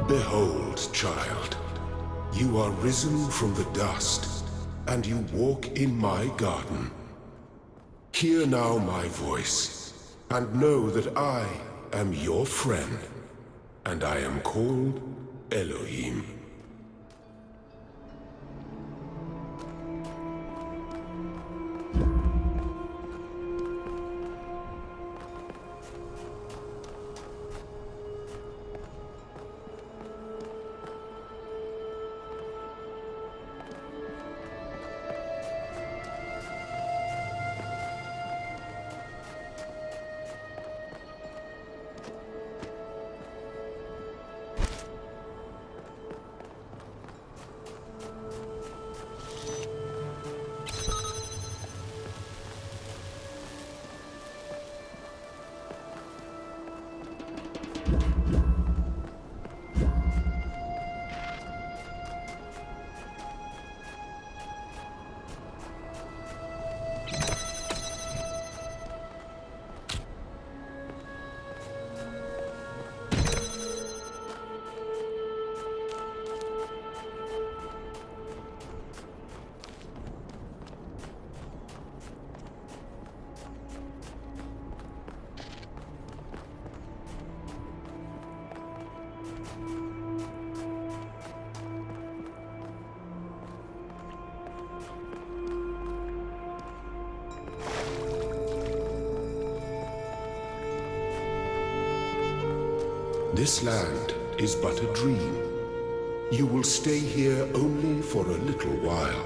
Behold, child, you are risen from the dust, and you walk in my garden. Hear now my voice, and know that I am your friend, and I am called Elohim. This land is but a dream. You will stay here only for a little while.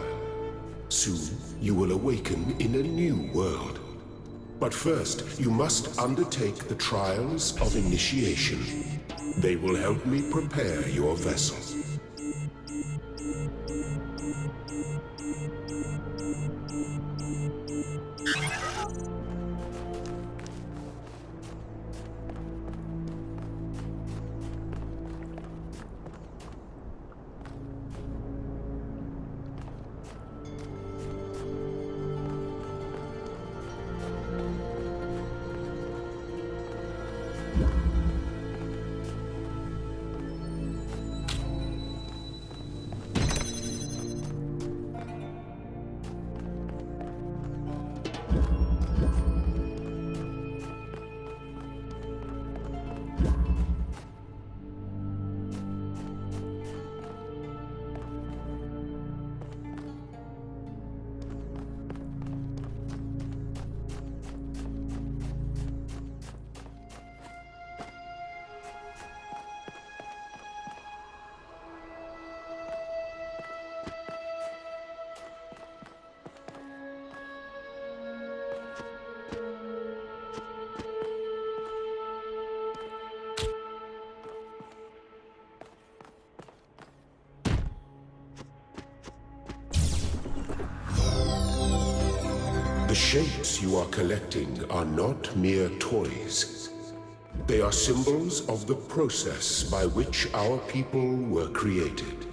Soon you will awaken in a new world. But first, you must undertake the trials of initiation. They will help me prepare your vessel. The shapes you are collecting are not mere toys. They are symbols of the process by which our people were created.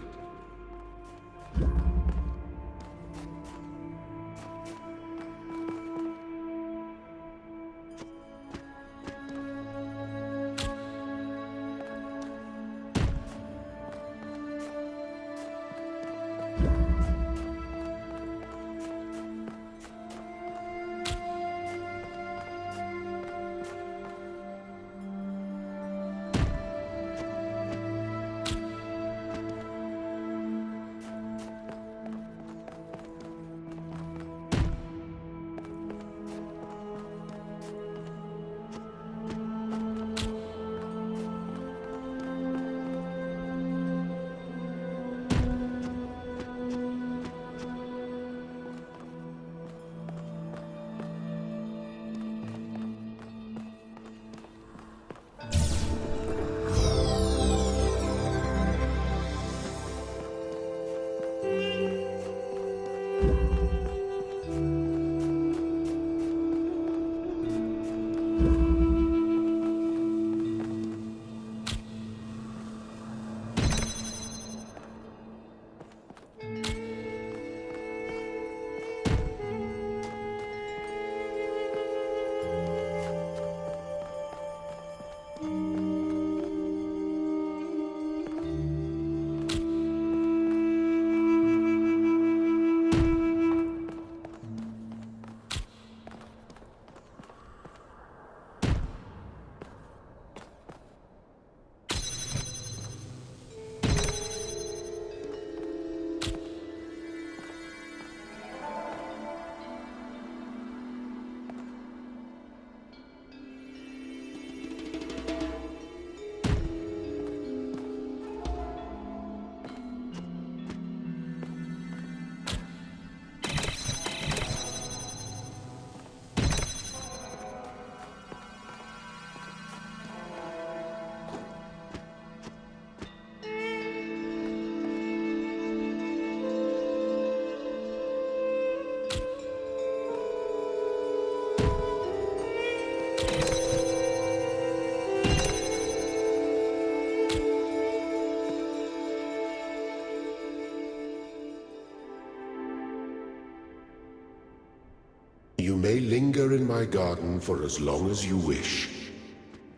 may linger in my garden for as long as you wish.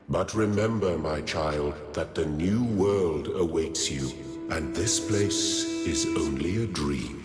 But remember, my child, that the new world awaits you, and this place is only a dream.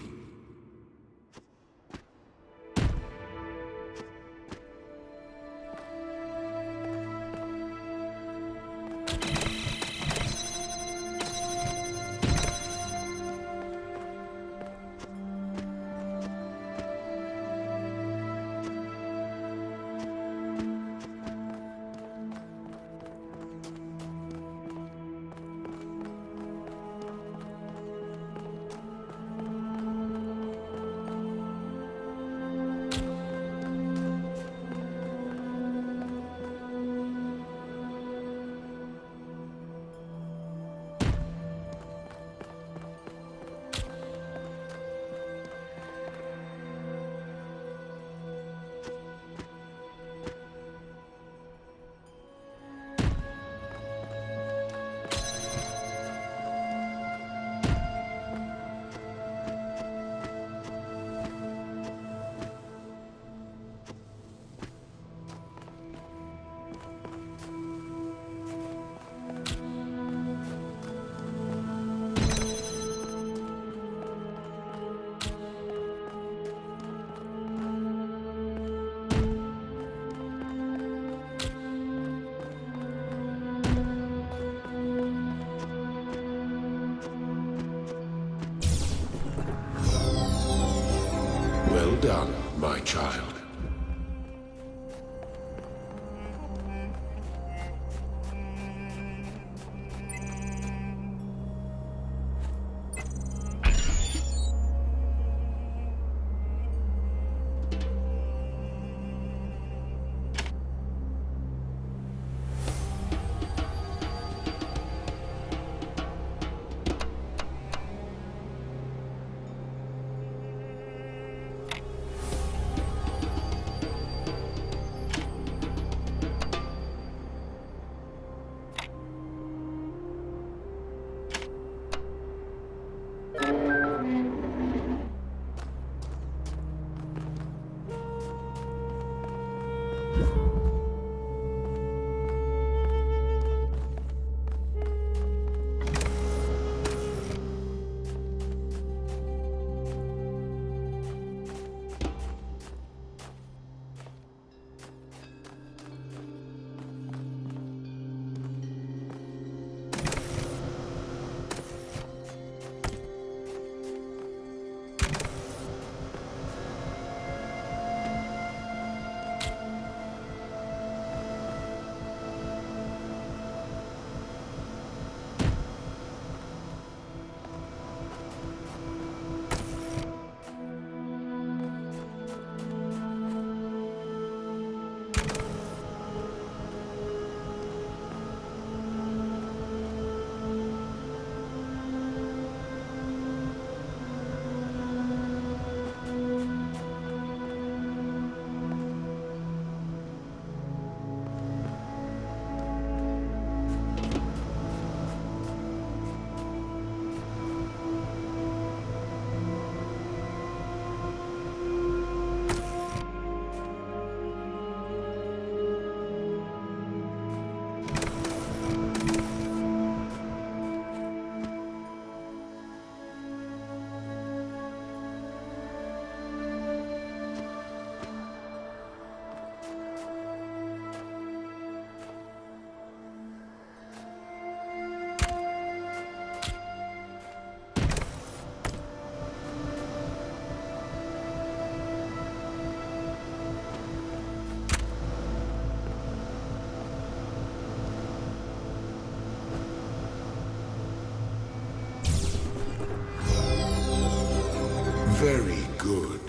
Well done, my child. Very good.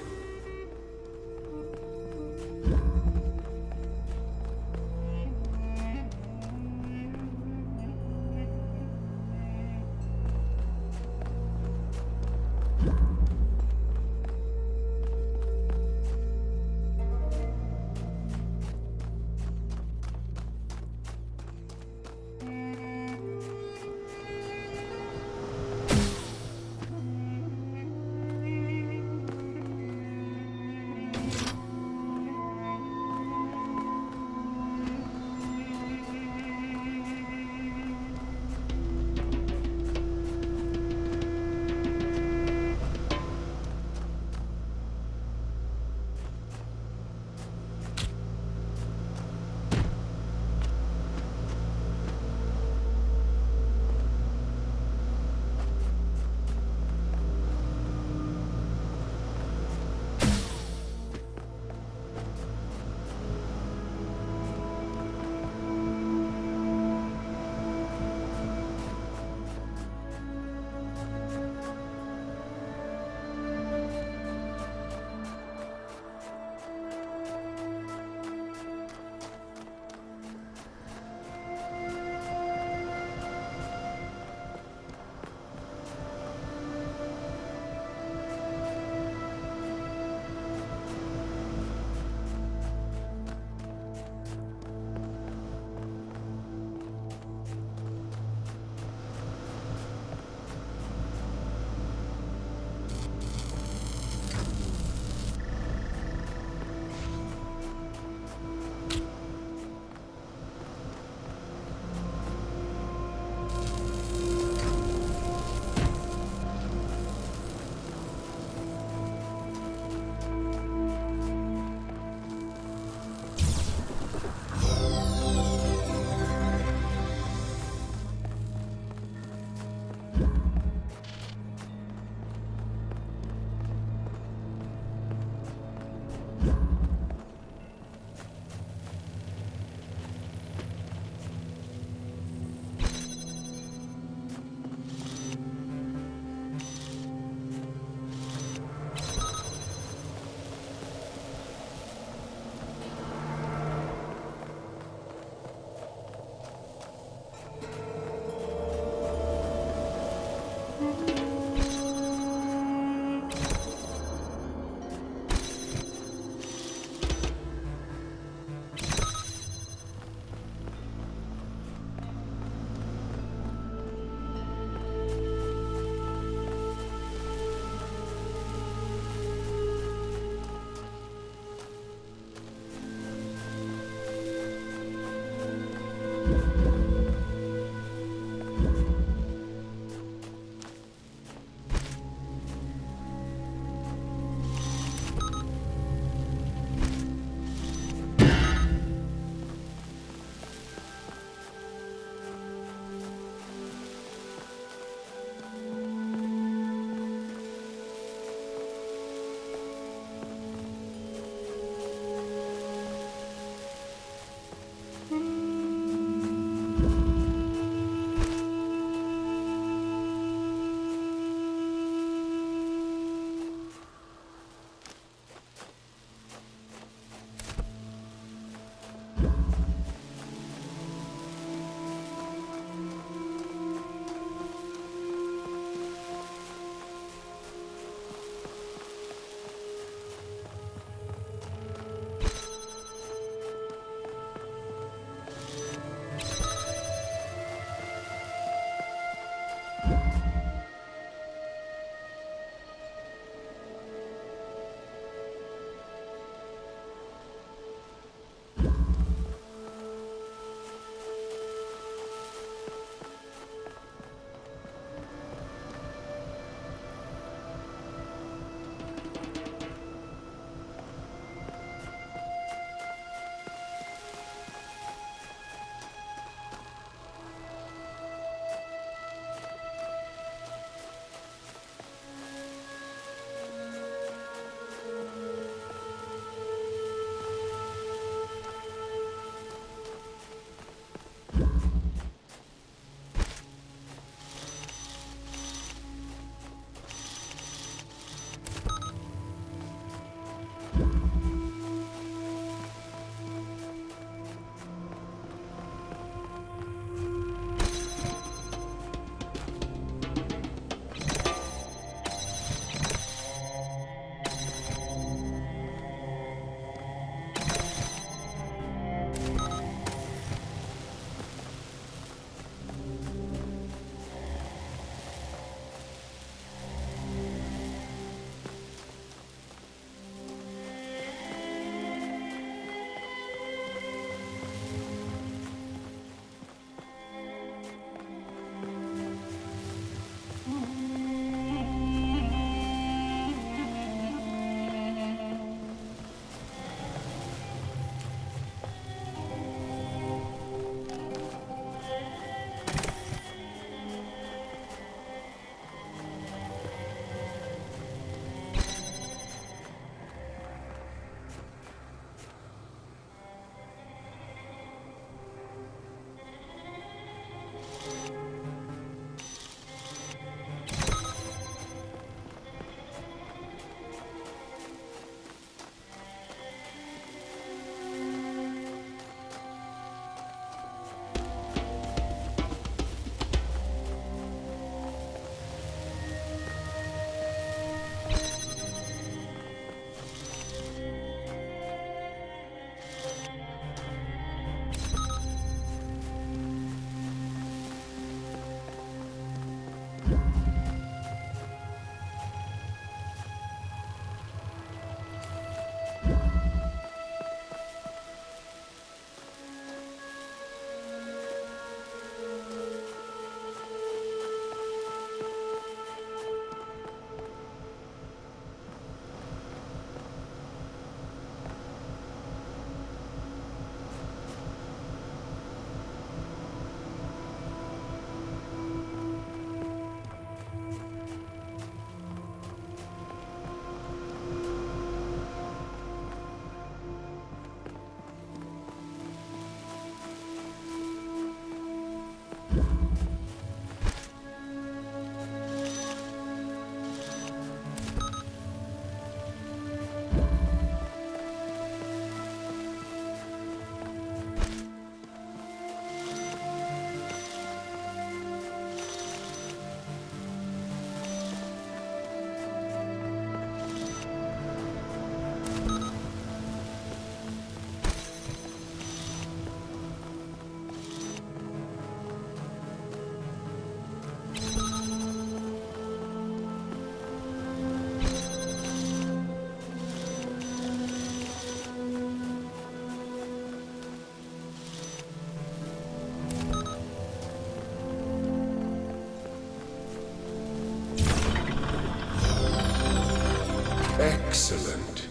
Excellent.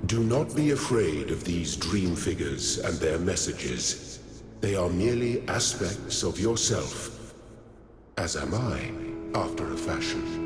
Do not be afraid of these dream figures and their messages. They are merely aspects of yourself, as am I, after a fashion.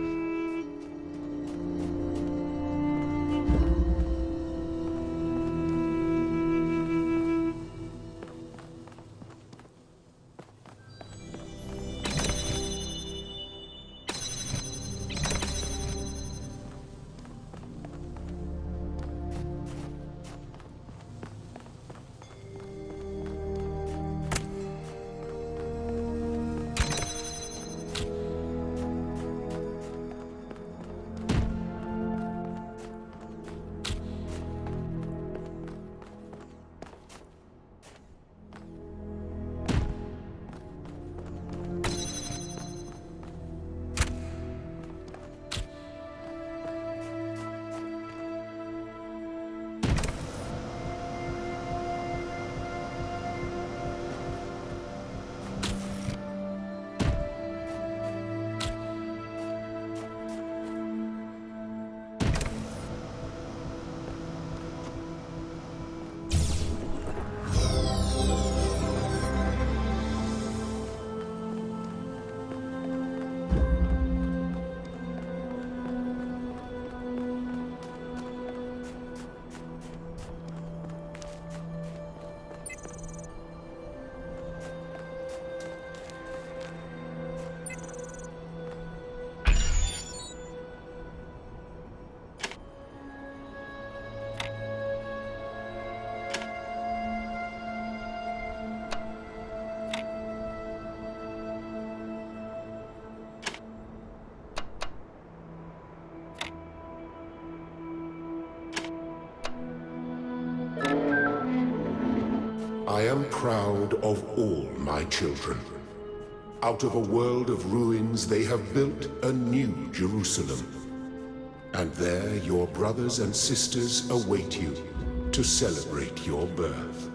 I am proud of all my children. Out of a world of ruins, they have built a new Jerusalem. And there your brothers and sisters await you to celebrate your birth.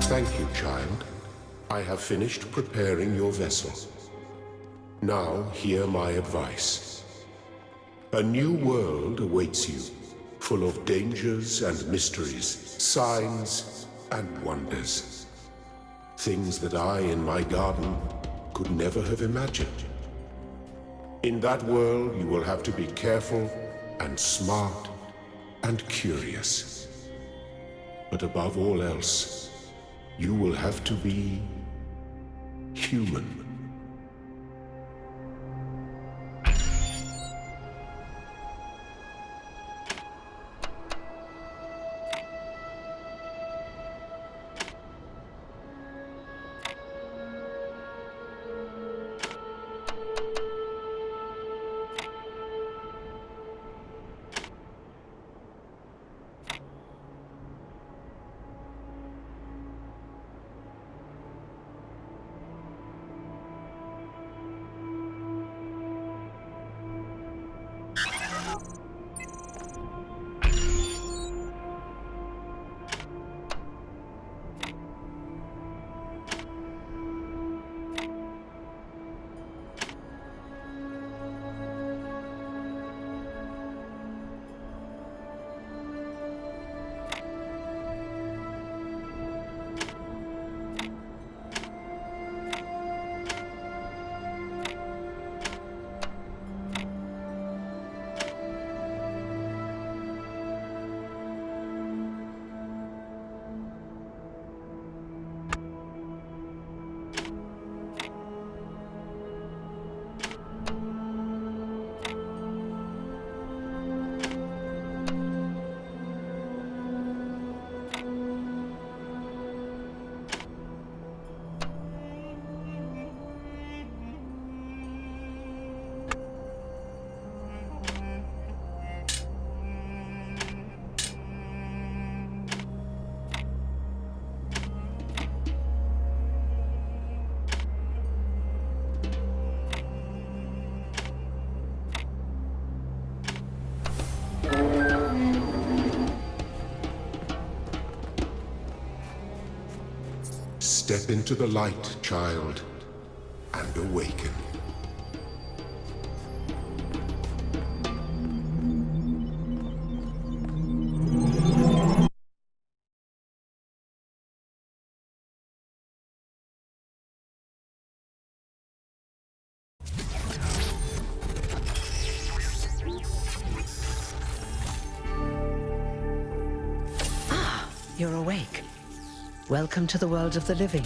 Thank you, child. I have finished preparing your vessel. Now hear my advice. A new world awaits you, full of dangers and mysteries, signs and wonders. Things that I in my garden could never have imagined. In that world, you will have to be careful and smart and curious. But above all else, you will have to be human. Step into the light, child, and awaken. You're awake. Welcome to the world of the living.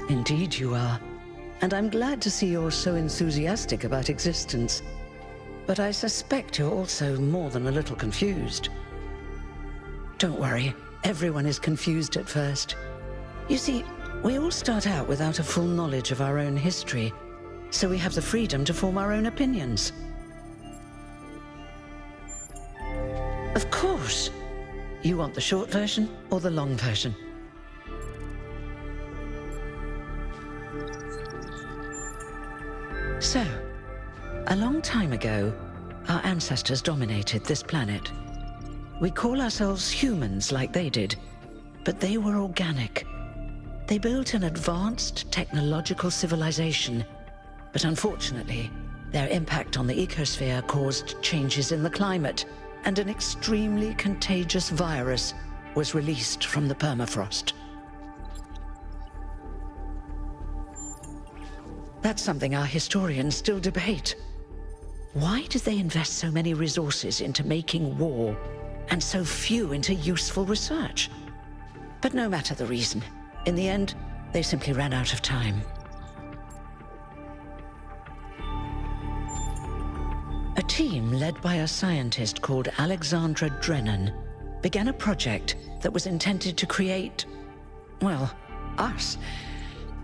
Indeed you are. And I'm glad to see you're so enthusiastic about existence. But I suspect you're also more than a little confused. Don't worry, everyone is confused at first. You see, we all start out without a full knowledge of our own history, so we have the freedom to form our own opinions. Of course. You want the short version or the long version? So, a long time ago, our ancestors dominated this planet. We call ourselves humans like they did, but they were organic. They built an advanced technological civilization, but unfortunately, their impact on the ecosphere caused changes in the climate, and an extremely contagious virus was released from the permafrost. That's something our historians still debate. Why did they invest so many resources into making war, and so few into useful research? But no matter the reason, in the end, they simply ran out of time. A team led by a scientist called Alexandra Drennan began a project that was intended to create, well, us.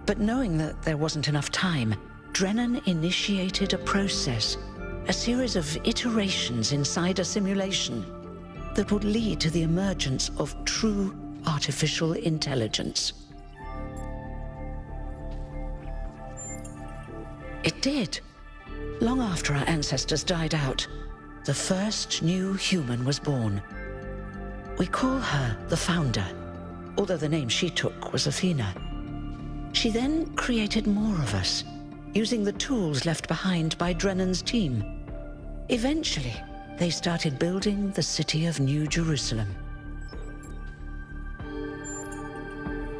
But knowing that there wasn't enough time, Drennan initiated a process, a series of iterations inside a simulation that would lead to the emergence of true artificial intelligence. It did. Long after our ancestors died out, the first new human was born. We call her the Founder, although the name she took was Athena. She then created more of us, using the tools left behind by Drennan's team. Eventually, they started building the city of New Jerusalem.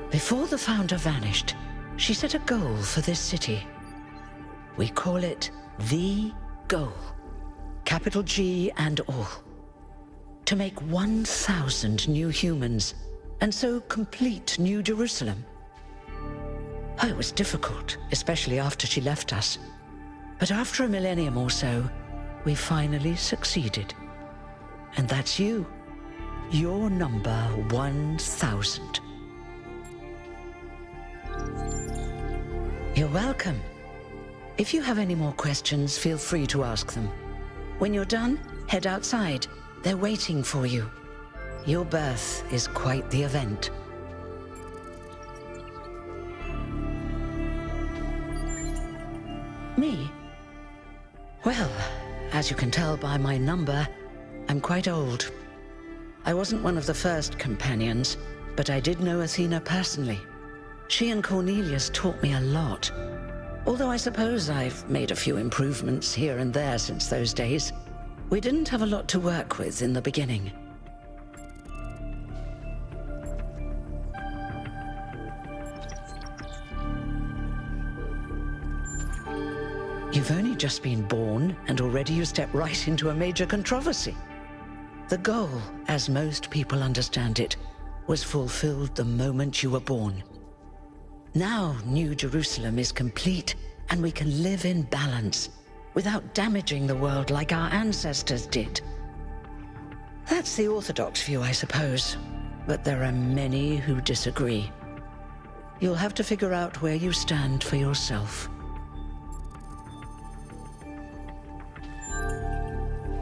Before the Founder vanished, she set a goal for this city. We call it the Goal, capital G and all. To make 1,000 new humans, and so complete New Jerusalem. Oh, it was difficult, especially after she left us. But after a millennium or so, we finally succeeded. And that's you. Your number 1,000. You're welcome. If you have any more questions, feel free to ask them. When you're done, head outside. They're waiting for you. Your birth is quite the event. Me? Well, as you can tell by my number, I'm quite old. I wasn't one of the first companions, but I did know Athena personally. She and Cornelius taught me a lot. Although I suppose I've made a few improvements here and there since those days. We didn't have a lot to work with in the beginning. You've only just been born, and already you step right into a major controversy. The goal, as most people understand it, was fulfilled the moment you were born. Now New Jerusalem is complete, and we can live in balance, without damaging the world like our ancestors did. That's the orthodox view, I suppose, but there are many who disagree. You'll have to figure out where you stand for yourself.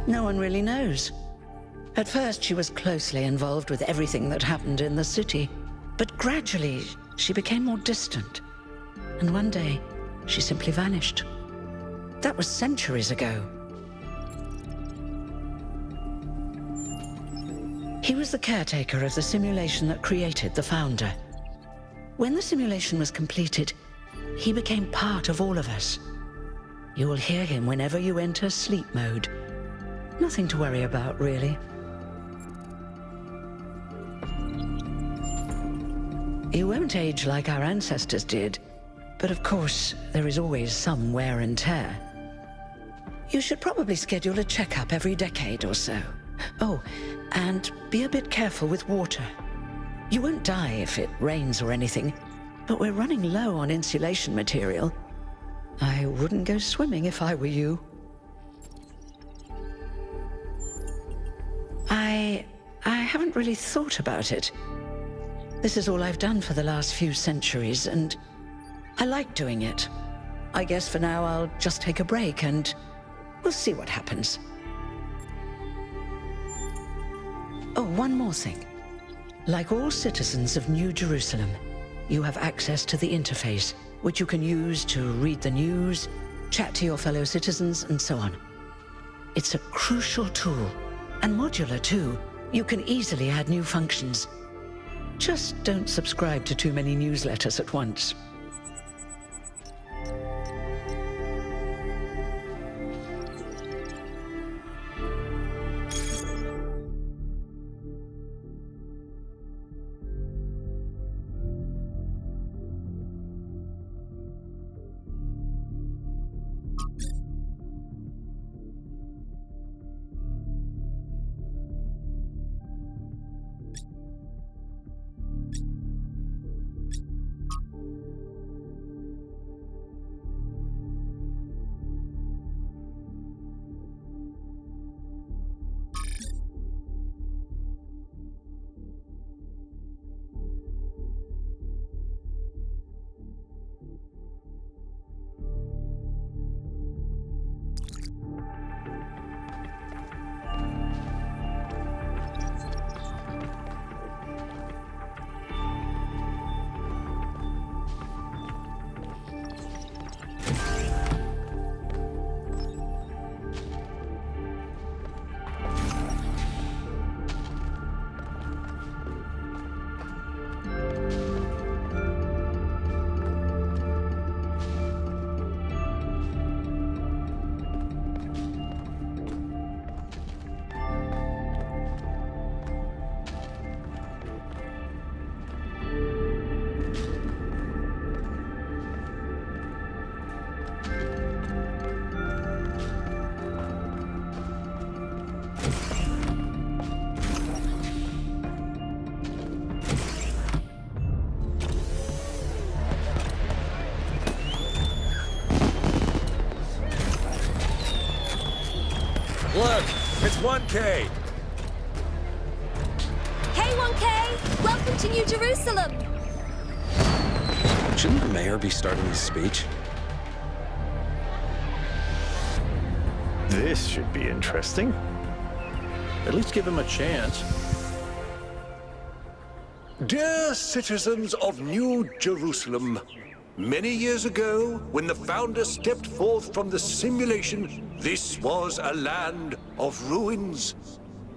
No one really knows. At first, she was closely involved with everything that happened in the city, but gradually, she became more distant. And one day, she simply vanished. That was centuries ago. He was the caretaker of the simulation that created the Founder. When the simulation was completed, he became part of all of us. You will hear him whenever you enter sleep mode. Nothing to worry about, really. You won't age like our ancestors did, but of course, there is always some wear and tear. You should probably schedule a checkup every decade or so. Oh, and be a bit careful with water. You won't die if it rains or anything, but we're running low on insulation material. I wouldn't go swimming if I were you. I haven't really thought about it. This is all I've done for the last few centuries, and I like doing it. I guess for now I'll just take a break and we'll see what happens. Oh, one more thing. Like all citizens of New Jerusalem, you have access to the interface, which you can use to read the news, chat to your fellow citizens, and so on. It's a crucial tool, and modular too. You can easily add new functions. Just don't subscribe to too many newsletters at once. Look, it's 1K. Hey, 1K! Welcome to New Jerusalem! Shouldn't the mayor be starting his speech? This should be interesting. At least give him a chance. Dear citizens of New Jerusalem, many years ago, when the Founder stepped forth from the simulation, this was a land of ruins.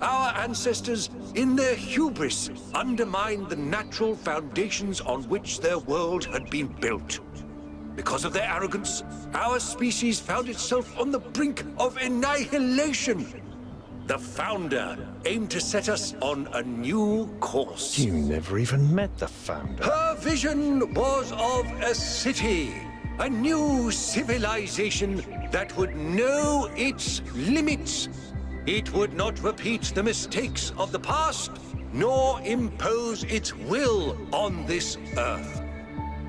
Our ancestors, in their hubris, undermined the natural foundations on which their world had been built. Because of their arrogance, our species found itself on the brink of annihilation. The Founder aimed to set us on a new course. You never even met the Founder. Her vision was of a city, a new civilization that would know its limits. It would not repeat the mistakes of the past, nor impose its will on this earth.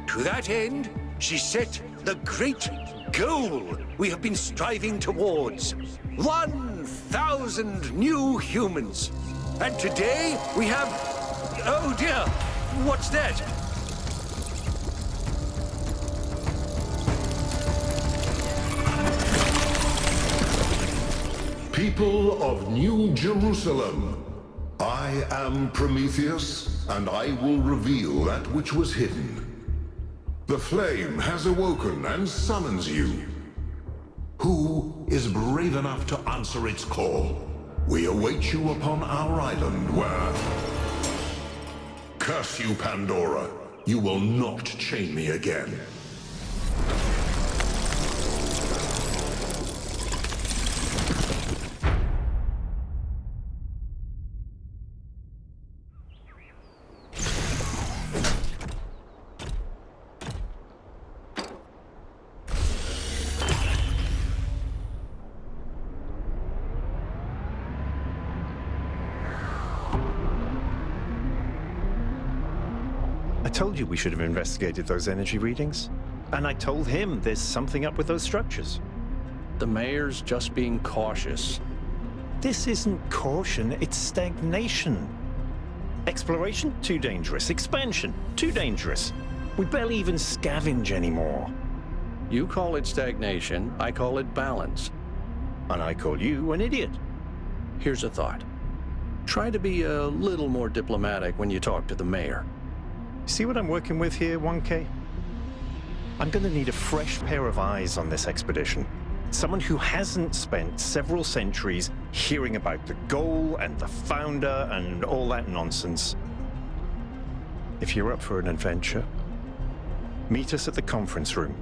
To that end, she set the great goal we have been striving towards. 1,000 new humans. And today we have... Oh dear, what's that? People of New Jerusalem, I am Prometheus, and I will reveal that which was hidden. The flame has awoken and summons you. Who is brave enough to answer its call? We await you upon our island where... Curse you, Pandora. You will not chain me again. I told you we should have investigated those energy readings. And I told him there's something up with those structures. The mayor's just being cautious. This isn't caution, it's stagnation. Exploration? Too dangerous. Expansion? Too dangerous. We barely even scavenge anymore. You call it stagnation, I call it balance. And I call you an idiot. Here's a thought. Try to be a little more diplomatic when you talk to the mayor. See what I'm working with here, 1K? I'm gonna need a fresh pair of eyes on this expedition. Someone who hasn't spent several centuries hearing about the goal and the Founder and all that nonsense. If you're up for an adventure, meet us at the conference room.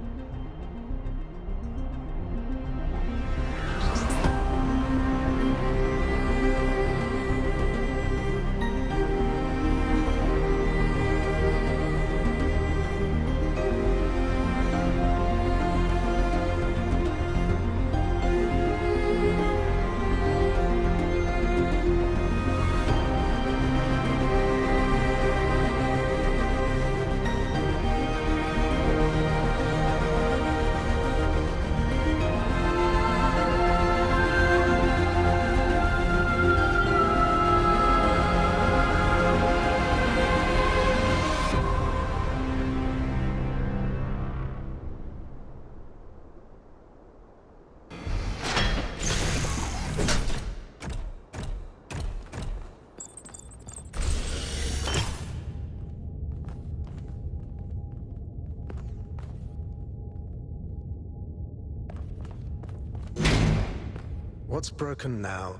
What's broken now?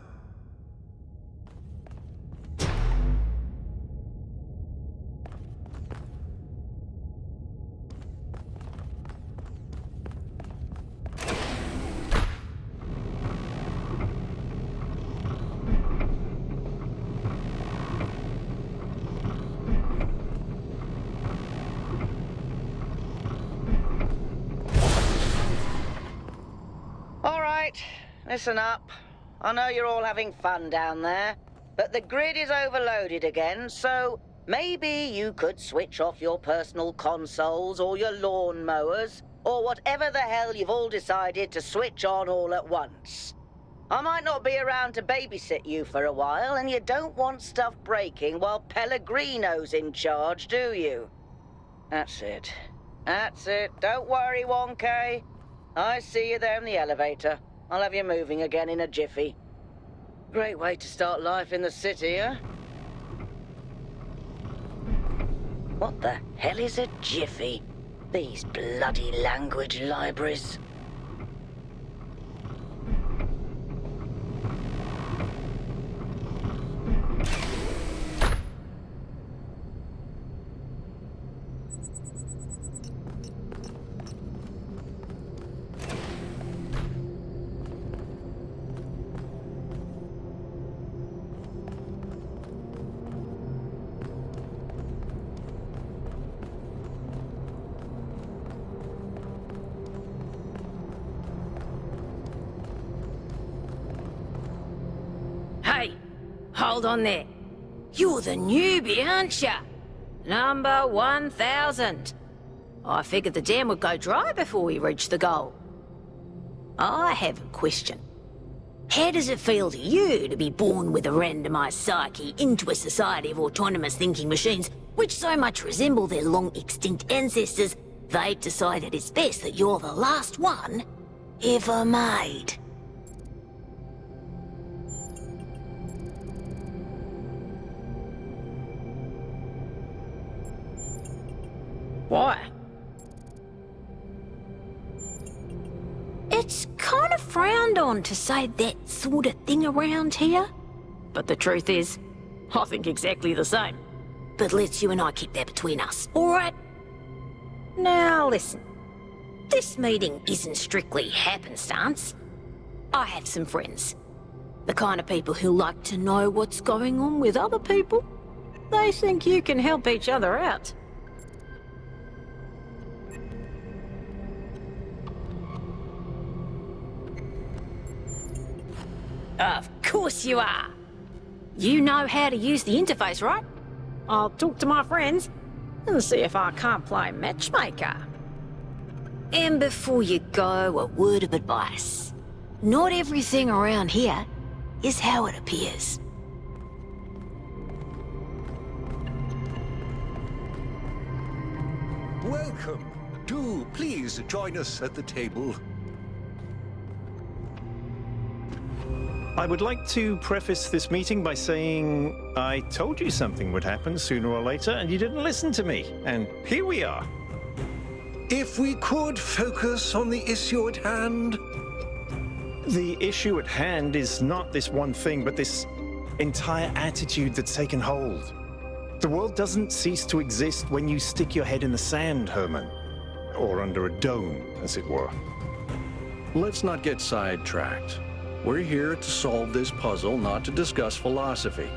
All right, listen up. I know you're all having fun down there, but the grid is overloaded again, so maybe you could switch off your personal consoles or your lawn mowers, or whatever the hell you've all decided to switch on all at once. I might not be around to babysit you for a while, and you don't want stuff breaking while Pellegrino's in charge, do you? That's it. That's it. Don't worry, 1K. I see you there in the elevator. I'll have you moving again in a jiffy. Great way to start life in the city, huh? What the hell is a jiffy? These bloody language libraries. Hey, hold on there. You're the newbie, aren't ya? Number 1000. I figured the dam would go dry before we reach the goal. I have a question. How does it feel to you to be born with a randomized psyche into a society of autonomous thinking machines which so much resemble their long-extinct ancestors, they've decided it's best that you're the last one ever made? Why? It's kind of frowned on to say that sort of thing around here. But the truth is, I think exactly the same. But let's you and I keep that between us, alright? Now listen, this meeting isn't strictly happenstance. I have some friends. The kind of people who like to know what's going on with other people. They think you can help each other out. Of course you are. You know how to use the interface, right? I'll talk to my friends and see if I can't play matchmaker. And before you go, a word of advice. Not everything around here is how it appears. Welcome. Do please join us at the table. I would like to preface this meeting by saying I told you something would happen sooner or later, and you didn't listen to me. And here we are. If we could focus on the issue at hand. The issue at hand is not this one thing, but this entire attitude that's taken hold. The world doesn't cease to exist when you stick your head in the sand, Herman. Or under a dome, as it were. Let's not get sidetracked. We're here to solve this puzzle, not to discuss philosophy.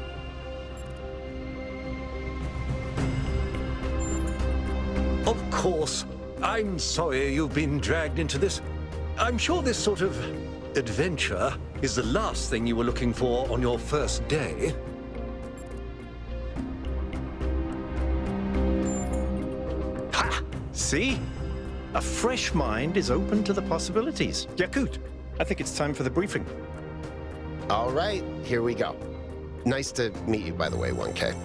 Of course. I'm sorry you've been dragged into this. I'm sure this sort of adventure is the last thing you were looking for on your first day. Ha! See? A fresh mind is open to the possibilities. Yakut, I think it's time for the briefing. All right, here we go. Nice to meet you, by the way, 1K.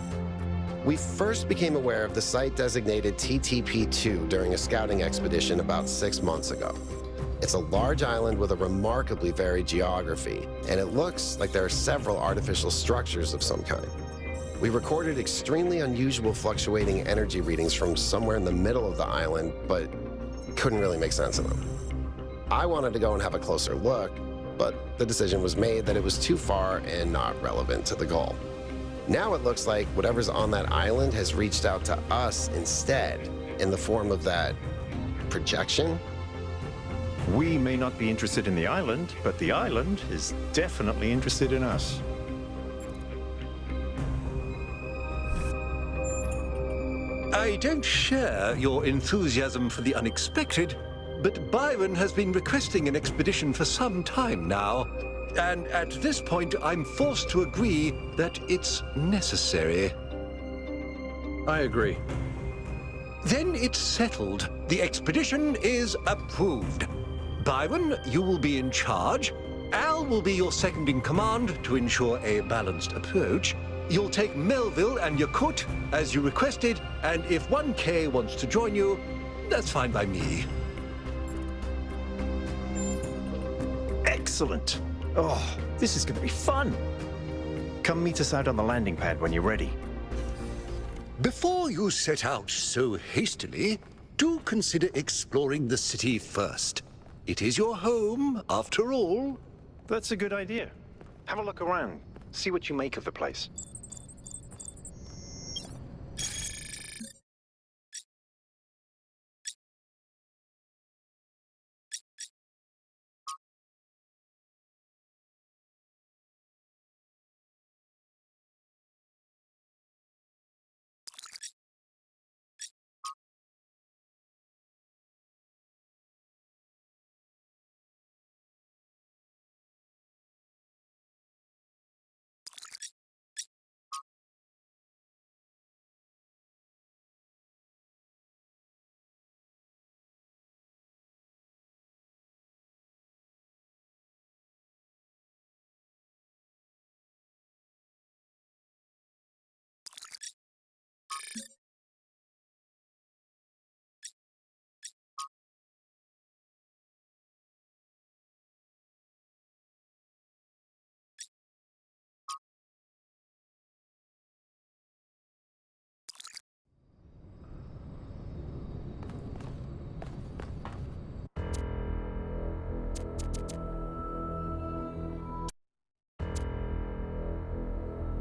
We first became aware of the site designated TTP-2 during a scouting expedition about 6 months ago. It's a large island with a remarkably varied geography, and it looks like there are several artificial structures of some kind. We recorded extremely unusual fluctuating energy readings from somewhere in the middle of the island, but couldn't really make sense of them. I wanted to go and have a closer look, but the decision was made that it was too far and not relevant to the goal. Now it looks like whatever's on that island has reached out to us instead, in the form of that projection. We may not be interested in the island, but the island is definitely interested in us. I don't share your enthusiasm for the unexpected, but Byron has been requesting an expedition for some time now, and at this point I'm forced to agree that it's necessary. I agree. Then it's settled. The expedition is approved. Byron, you will be in charge. Al will be your second in command to ensure a balanced approach. You'll take Melville and Yakut as you requested, and if 1K wants to join you, that's fine by me. Excellent. Oh, this is going to be fun. Come meet us out on the landing pad when you're ready. Before you set out so hastily, do consider exploring the city first. It is your home, after all. That's a good idea. Have a look around. See what you make of the place.